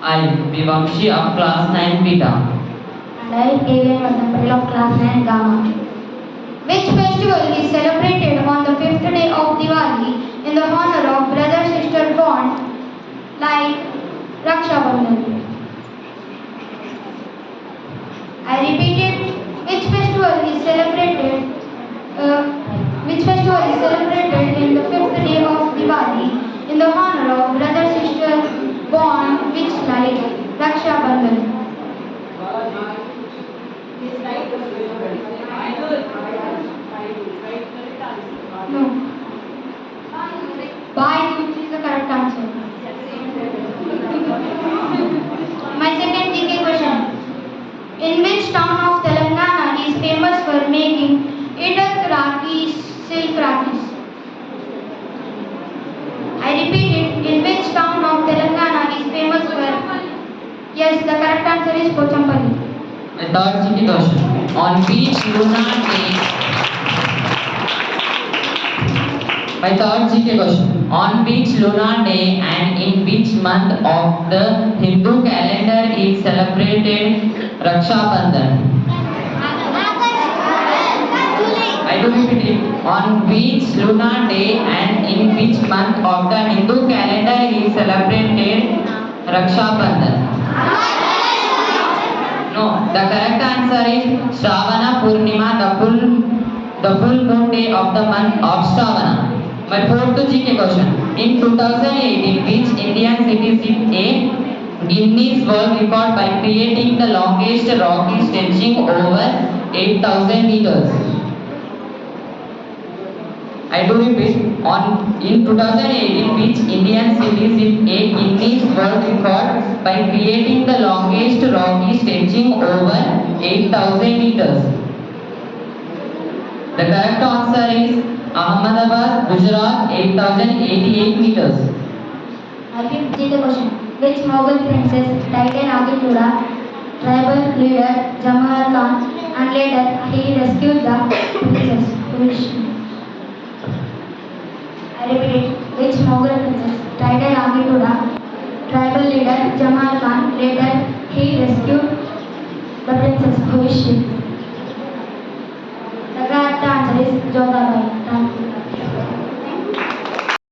I, Vivamshi of class 9 Beta. And I, KVN Vasanpatil of class 9 Gamma. Which festival is celebrated on the fifth day of Diwali in the honor of brother-sister bond like Raksha Bandhan? I repeat it. Which festival is celebrated? Which festival is celebrated in the fifth day of Diwali in the honor of brother-sister bond which like Raksha Bandhan? No. Bhai Dooj is the correct answer. My second GK question. In which town of Telangana is famous for making Idak Rakis, silk rakis? I repeat it. In which town of Telangana is famous for? Yes, the correct answer is Pochampalli. My third GK question. On which lunar day? My third GK question. On which lunar day and in which month of the Hindu calendar is celebrated Raksha Bandhan? I do repeat it. On which lunar day and in which month of the Hindu calendar is celebrated Raksha Bandhan? No, the correct answer is Shravana Purnima, the full moon day of the month of Shravana. My fourth GK question. In 2018, which Indian city set a Guinness World Record by creating the longest rocky stretching over 8,000 meters? I do repeat. In 2018, which Indian city set a Guinness World Record by creating the longest rocky stretching over 8,000 meters? The correct answer is Ahmedabad, Gujarat, 8,088 meters. My fifth GK question. Which Mughal princess died in Agituda? Tribal leader Jamahal Khan and later he rescued the princess. I repeat it. Which Mughal princess died in Agituda? Tribal leader Jamal Khan later he rescued the princess. Who is she? The correct answer is Jodhabai.